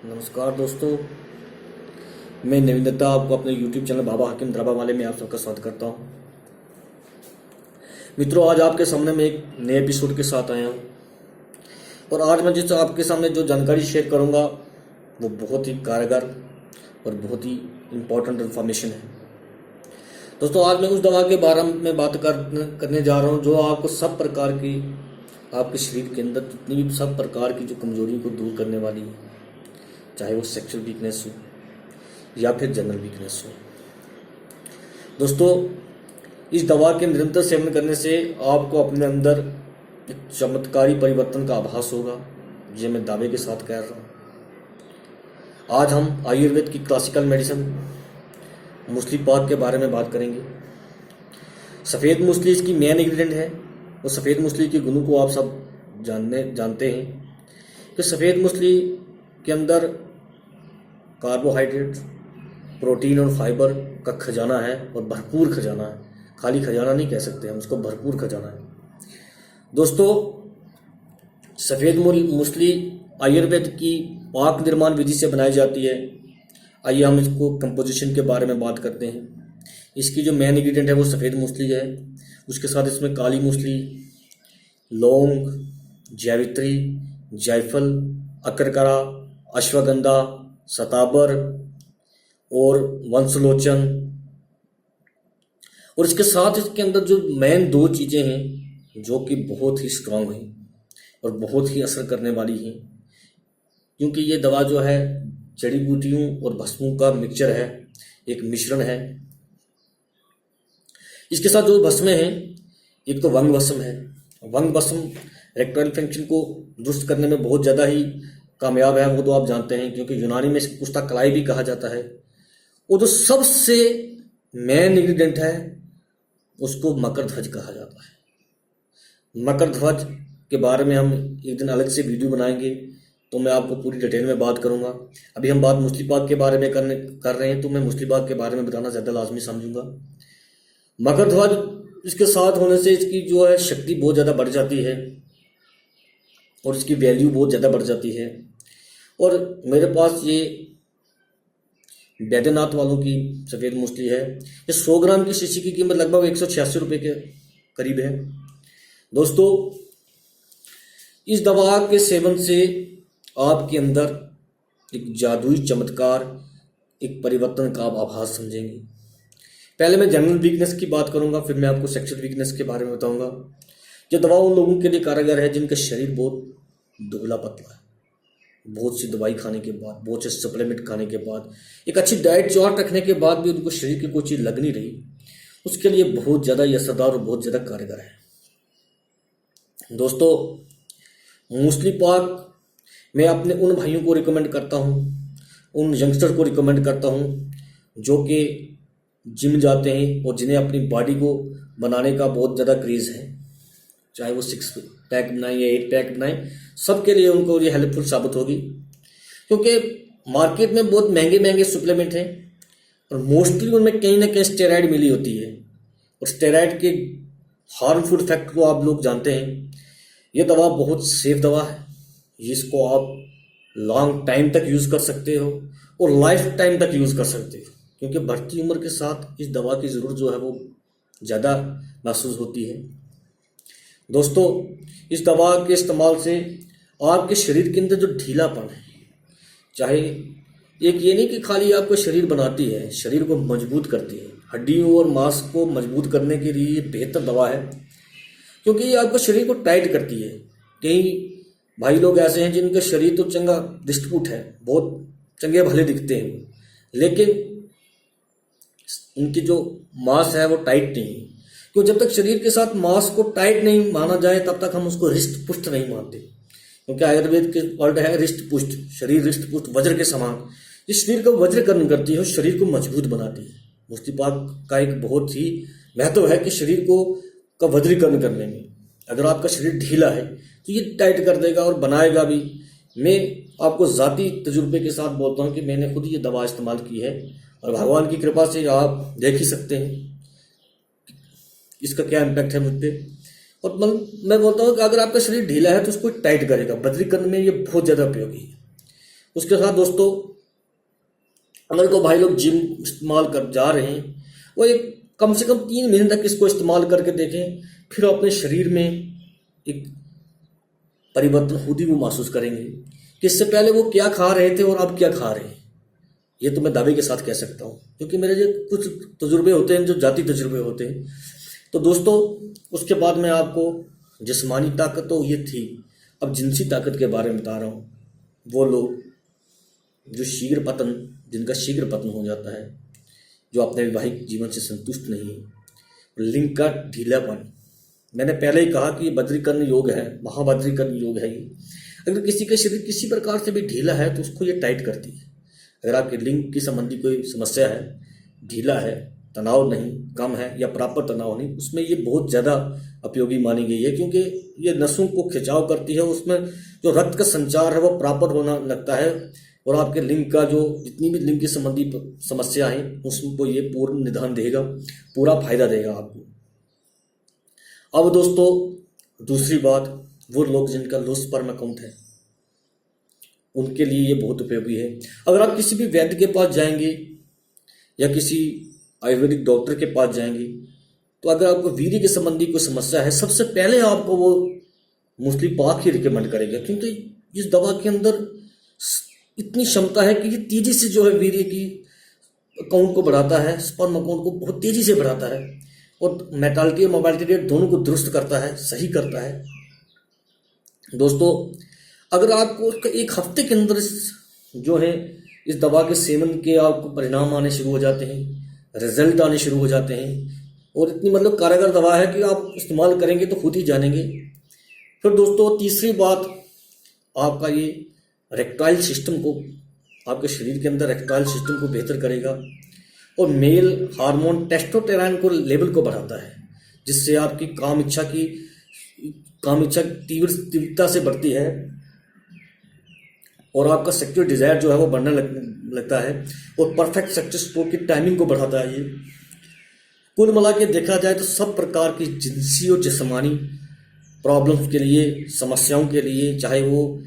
नमस्कार दोस्तों, मैं नवीन दत्ता आपको अपने YouTube चैनल बाबा हकीम दरबार वाले में आप सबका स्वागत करता हूं। मित्रों, आज आपके सामने मैं एक नए एपिसोड के साथ आया हूं और आज मैं जिस आपके सामने जो जानकारी शेयर करूंगा वो बहुत ही कारगर और बहुत ही इम्पोर्टेंट इन्फॉर्मेशन है। दोस्तों, आज मैं उस दवा के बारे में बात करने जा रहा हूं जो आपको सब प्रकार की, आपके शरीर के अंदर जितनी भी सब प्रकार की जो कमजोरी को दूर करने वाली है, चाहे वो सेक्सुअल वीकनेस हो या फिर जनरल वीकनेस हो। दोस्तों, इस दवा के निरंतर सेवन करने से आपको अपने अंदर एक चमत्कारी परिवर्तन का आभास होगा, ये मैं दावे के साथ कह रहा हूँ। आज हम आयुर्वेद की क्लासिकल मेडिसिन मूसली पाक के बारे में बात करेंगे। सफ़ेद मूसली इसकी मेन इंग्रेडिएंट है और सफ़ेद मूसली के गुणों को आप सब जानते हैं कि सफ़ेद मूसली के अंदर कार्बोहाइड्रेट, प्रोटीन और फाइबर का खजाना है और भरपूर खजाना है। खाली खजाना नहीं कह सकते हम उसको, भरपूर खजाना है। दोस्तों, सफ़ेद मूसली आयुर्वेद की पाक निर्माण विधि से बनाई जाती है। आइए हम इसको कंपोजिशन के बारे में बात करते हैं। इसकी जो मेन इंग्रेडिएंट है वो सफ़ेद मूसली है। उसके साथ इसमें काली मूसली, लौंग, जावित्री, जायफल, अकरकरा, अश्वगंधा, सताबर और वंशलोचन, और इसके साथ इसके अंदर जो मेन दो चीज़ें हैं जो कि बहुत ही स्ट्रांग हैं और बहुत ही असर करने वाली हैं, क्योंकि ये दवा जो है जड़ी बूटियों और भस्मों का मिक्सचर है, एक मिश्रण है। इसके साथ जो भस्म हैं, एक तो वंग भस्म है। वंग भस्म इरेक्टाइल फंक्शन को दुरुस्त करने में बहुत ज़्यादा ही कामयाब है, वो तो आप जानते हैं, क्योंकि यूनानी में इसको पुस्ता कलाई भी कहा जाता है। वो जो सबसे मेन इंग्रेडिएंट है उसको मकर ध्वज कहा जाता है। मकर ध्वज के बारे में हम एक दिन अलग से वीडियो बनाएंगे, तो मैं आपको पूरी डिटेल में बात करूंगा। अभी हम बात मूसली पाक के बारे में कर रहे हैं, तो मैं मूसली पाक के बारे में बताना ज़्यादा लाजमी समझूंगा। मकर ध्वज इसके साथ होने से इसकी जो है शक्ति बहुत ज़्यादा बढ़ जाती है और इसकी वैल्यू बहुत ज़्यादा बढ़ जाती है। और मेरे पास ये बैद्यनाथ वालों की सफ़ेद मूसली है। ये 100 ग्राम की शीशी की कीमत लगभग 186 रुपये के करीब है। दोस्तों, इस दवा के सेवन से आपके अंदर एक जादुई चमत्कार, एक परिवर्तन का आप आभास समझेंगे। पहले मैं जनरल वीकनेस की बात करूंगा, फिर मैं आपको सेक्सुअल वीकनेस के बारे में बताऊंगा। यह दवा उन लोगों के लिए कारगर है जिनका शरीर बहुत दुबला पतला है। बहुत सी दवाई खाने के बाद, बहुत से सप्लीमेंट खाने के बाद, एक अच्छी डाइट चार्ट रखने के बाद भी उनको शरीर की कोई चीज़ लग नहीं रही, उसके लिए बहुत ज़्यादा असरदार और बहुत ज़्यादा कारगर है। दोस्तों, मूसली पाक मैं अपने उन भाइयों को रिकमेंड करता हूँ, उन यंगस्टर को रिकमेंड करता हूँ जो कि जिम जाते हैं और जिन्हें अपनी बॉडी को बनाने का बहुत ज़्यादा क्रेज़ है, चाहे वो 6 पैक बनाए या 8 पैक बनाए, सबके लिए उनको ये हेल्पफुल साबित होगी। क्योंकि मार्केट में बहुत महंगे महंगे सप्लीमेंट हैं और मोस्टली उनमें कहीं ना कहीं स्टेरॉइड मिली होती है, और स्टेरॉइड के हार्मफुल इफेक्ट को आप लोग जानते हैं। ये दवा बहुत सेफ दवा है, जिसको आप लॉन्ग टाइम तक यूज़ कर सकते हो और लाइफ टाइम तक यूज़ कर सकते हो, क्योंकि बढ़ती उम्र के साथ इस दवा की ज़रूरत जो है वो ज़्यादा महसूस होती है। दोस्तों, इस दवा के इस्तेमाल से आपके शरीर के अंदर जो ढीलापन है, चाहे एक ये नहीं कि खाली आपको शरीर बनाती है, शरीर को मजबूत करती है। हड्डियों और मांस को मजबूत करने के लिए ये बेहतर दवा है, क्योंकि ये आपको शरीर को टाइट करती है। कई भाई लोग ऐसे हैं जिनका शरीर तो चंगा दिष्टपुट है, बहुत चंगे भले दिखते हैं, लेकिन उनकी जो मांस है वो टाइट नहीं है। क्यों? जब तक शरीर के साथ मांस को टाइट नहीं माना जाए तब तक हम उसको रिष्ट पुष्ट नहीं मानते, क्योंकि आयुर्वेद के वर्ड है रिष्ट पुष्ट, शरीर रिष्ट पुष्ट वज्र के समान। इस शरीर का वज्रकरण करती है और शरीर को मजबूत बनाती है। मूसली पाक का एक बहुत ही महत्व है कि शरीर को का वज्रीकरण करने में। अगर आपका शरीर ढीला है तो ये टाइट कर देगा और बनाएगा भी। मैं आपको ज़ाती तजुर्बे के साथ बोलता हूँ कि मैंने खुद ये दवा इस्तेमाल की है और भगवान की कृपा से आप देख ही सकते हैं इसका क्या इम्पैक्ट है मुझ पर। और मैं बोलता हूँ कि अगर आपका शरीर ढीला है तो उसको टाइट करेगा, बदरीकरण में ये बहुत ज़्यादा उपयोगी है। उसके साथ दोस्तों, अगर को भाई लोग जिम इस्तेमाल कर जा रहे हैं, वो एक कम से कम 3 महीने तक इसको इस्तेमाल करके देखें, फिर अपने शरीर में एक परिवर्तन खुद ही वो महसूस करेंगे कि इससे पहले वो क्या खा रहे थे और अब क्या खा रहे हैं। ये तो मैं दावे के साथ कह सकता हूँ, क्योंकि मेरे जो कुछ तजुर्बे होते हैं, जो जाती तजुर्बे होते हैं। तो दोस्तों, उसके बाद मैं आपको जिस्मानी ताकत तो ये थी, अब जिनसी ताकत के बारे में बता रहा हूँ। वो लोग जो जिनका शीघ्र पतन हो जाता है, जो अपने वैवाहिक जीवन से संतुष्ट नहीं है, लिंग का ढीलापन। मैंने पहले ही कहा कि ये बद्रीकरण योग है, महाबद्रीकरण योग है ये। अगर किसी का शरीर किसी प्रकार से भी ढीला है तो उसको ये टाइट करती है। अगर आपके लिंग की संबंधी कोई समस्या है, ढीला है, तनाव नहीं, कम है या प्रॉपर तनाव नहीं, उसमें ये बहुत ज़्यादा उपयोगी मानी गई है, क्योंकि ये नसों को खिंचाव करती है। उसमें जो रक्त का संचार है वो प्रॉपर होना लगता है, और आपके लिंग का जो जितनी भी लिंग की संबंधी समस्या है उसको ये पूर्ण निदान देगा, पूरा फायदा देगा आपको। अब दोस्तों, दूसरी बात, वो लोग जिनका लो स्पर्म काउंट है, उनके लिए ये बहुत उपयोगी है। अगर आप किसी भी वैद्य के पास जाएंगे या किसी आयुर्वेदिक डॉक्टर के पास जाएंगे, तो अगर आपको वीर्य के संबंधी कोई समस्या है, सबसे पहले आपको वो मुस्ली पाक ही रिकमेंड करेगा, क्योंकि इस दवा के अंदर इतनी क्षमता है कि ये तेजी से जो है वीर्य की काउंट को बढ़ाता है, स्पर्म काउंट को बहुत तेजी से बढ़ाता है, और मेटालिटी और मोबालिटी रेट दोनों को दुरुस्त करता है, सही करता है। दोस्तों, अगर आपको एक हफ्ते के अंदर जो है इस दवा के सेवन के आपको परिणाम आने शुरू हो जाते हैं, रिजल्ट आने शुरू हो जाते हैं, और इतनी मतलब कारगर दवा है कि आप इस्तेमाल करेंगे तो खुद ही जानेंगे। फिर दोस्तों, तीसरी बात, आपका ये रेक्टाइल सिस्टम को, आपके शरीर के अंदर रेक्टाइल सिस्टम को बेहतर करेगा, और मेल हार्मोन टेस्टोस्टेरोन को लेवल को बढ़ाता है, जिससे आपकी काम इच्छा तीव्रता से बढ़ती है, और आपका सेक्सुअल डिजायर जो है वो बढ़ने लगता है, और परफेक्ट सेक्स स्कोर की टाइमिंग को बढ़ाता है ये। कुल मिला के देखा जाए तो सब प्रकार की जिनसी और जिस्मानी प्रॉब्लम्स के लिए, समस्याओं के लिए, चाहे वो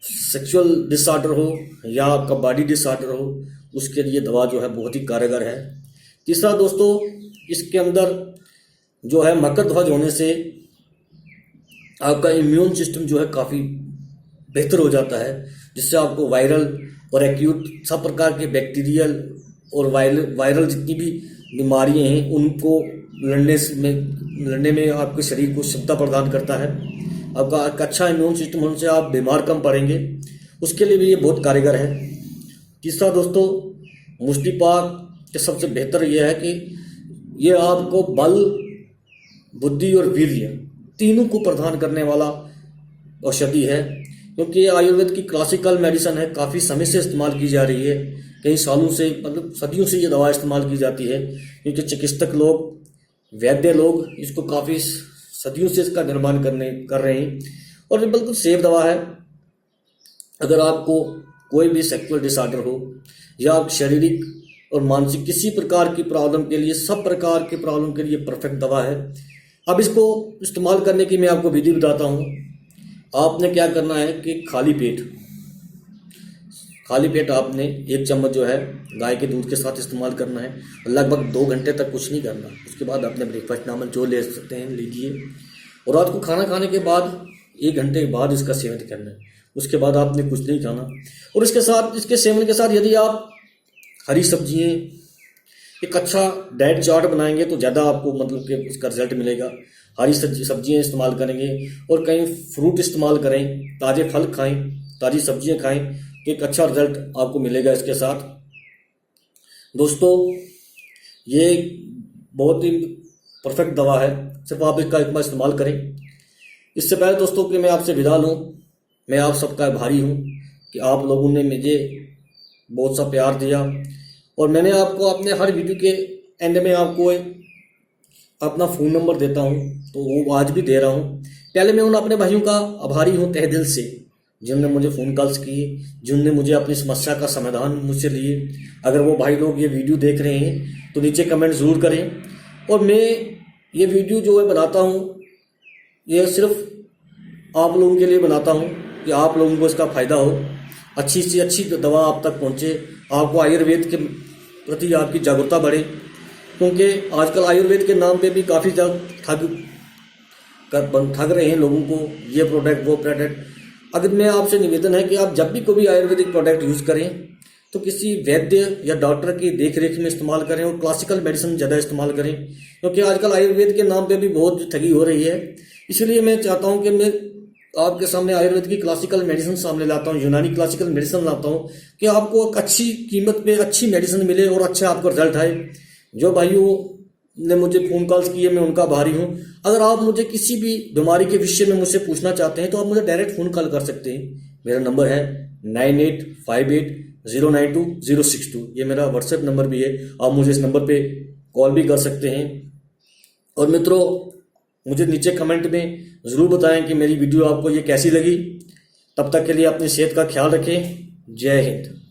सेक्सुअल डिसऑर्डर हो या आपका बॉडी डिसऑर्डर हो, उसके लिए दवा जो है बहुत ही कारगर है। तीसरा दोस्तों, इसके अंदर जो है मकर ध्वज होने से आपका इम्यून सिस्टम जो है काफ़ी बेहतर हो जाता है, जिससे आपको वायरल और एक्यूट सब प्रकार के बैक्टीरियल और वायरल जितनी भी बीमारियां हैं उनको लड़ने में आपके शरीर को क्षमता प्रदान करता है। आपका एक अच्छा इम्यून सिस्टम होने से आप बीमार कम पड़ेंगे, उसके लिए भी ये बहुत कारगर है। तीसरा दोस्तों, मुस्ली पाक के सबसे बेहतर यह है कि ये आपको बल, बुद्धि और वीर्य तीनों को प्रदान करने वाला औषधि है, क्योंकि ये आयुर्वेद की क्लासिकल मेडिसिन है, काफ़ी समय से इस्तेमाल की जा रही है, कई सालों से, मतलब सदियों से ये दवा इस्तेमाल की जाती है, क्योंकि चिकित्सक लोग, वैद्य लोग इसको काफ़ी सदियों से इसका निर्माण कर रहे हैं, और ये बिल्कुल सेफ दवा है। अगर आपको कोई भी सेक्सुअल डिसऑर्डर हो या आप शारीरिक और मानसिक किसी प्रकार की प्रॉब्लम के लिए, सब प्रकार की प्रॉब्लम के लिए परफेक्ट दवा है। अब इसको इस्तेमाल करने की मैं आपको विधि बताता हूँ। आपने क्या करना है कि खाली पेट आपने 1 चम्मच जो है गाय के दूध के साथ इस्तेमाल करना है, लगभग 2 घंटे तक कुछ नहीं करना। उसके बाद आपने ब्रेकफास्ट नामक जो ले सकते हैं लीजिए, और रात को खाना खाने के बाद 1 घंटे के बाद इसका सेवन करना है। उसके बाद आपने कुछ नहीं खाना, और इसके सेवन के साथ यदि आप हरी सब्जियाँ, एक अच्छा डाइट चार्ट बनाएंगे तो ज़्यादा आपको मतलब कि इसका रिजल्ट मिलेगा। हरी सब्जियाँ इस्तेमाल करेंगे और कहीं फ्रूट इस्तेमाल करें, ताज़े फल खाएं, ताज़ी सब्जियाँ खाएं, तो एक अच्छा रिजल्ट आपको मिलेगा इसके साथ। दोस्तों, ये बहुत ही परफेक्ट दवा है, सिर्फ आप इसका एक बार इस्तेमाल करें। इससे पहले दोस्तों कि मैं आपसे विदा लूँ, मैं आप सबका आभारी हूँ कि आप लोगों ने मुझे बहुत सा प्यार दिया, और मैंने आपको अपने हर वीडियो के एंड में आपको अपना फ़ोन नंबर देता हूँ, तो वो आज भी दे रहा हूँ। पहले मैं उन अपने भाइयों का आभारी हूँ तहे दिल से, जिन्होंने मुझे फ़ोन कॉल्स किए, जिन्होंने मुझे अपनी समस्या का समाधान मुझसे लिए। अगर वो भाई लोग ये वीडियो देख रहे हैं तो नीचे कमेंट ज़रूर करें। और मैं ये वीडियो जो है बनाता हूँ, ये सिर्फ आप लोगों के लिए बनाता हूँ कि आप लोगों को इसका फ़ायदा हो, अच्छी से अच्छी दवा आप तक पहुंचे, आपको आयुर्वेद के प्रति आपकी जागरूकता बढ़े, क्योंकि आजकल आयुर्वेद के नाम पे भी काफ़ी ज़्यादा ठग रहे हैं लोगों को, ये प्रोडक्ट वो प्रोडक्ट। अगर मैं आपसे निवेदन है कि आप जब भी कोई आयुर्वेदिक प्रोडक्ट यूज़ करें तो किसी वैद्य या डॉक्टर की देख रेख में इस्तेमाल करें और क्लासिकल मेडिसिन ज़्यादा इस्तेमाल करें, क्योंकि आजकल आयुर्वेद के नाम पे भी बहुत ठगी हो रही है। इसलिए मैं चाहता हूं कि मैं आपके सामने आयुर्वेद की क्लासिकल मेडिसिन सामने लाता हूं, यूनानी क्लासिकल मेडिसिन लाता हूं कि आपको एक अच्छी कीमत पे अच्छी मेडिसिन मिले और अच्छा आपको रिजल्ट आए। जो भाइयों ने मुझे फ़ोन कॉल्स किए, मैं उनका आभारी हूँ। अगर आप मुझे किसी भी बीमारी के विषय में मुझसे पूछना चाहते हैं तो आप मुझे डायरेक्ट फ़ोन कॉल कर सकते हैं। मेरा नंबर है 9858092062। ये मेरा व्हाट्सएप नंबर भी है, आप मुझे इस नंबर पे कॉल भी कर सकते हैं। और मित्रों, मुझे नीचे कमेंट में ज़रूर बताएं कि मेरी वीडियो आपको ये कैसी लगी। तब तक के लिए अपनी सेहत का ख्याल रखें। जय हिंद।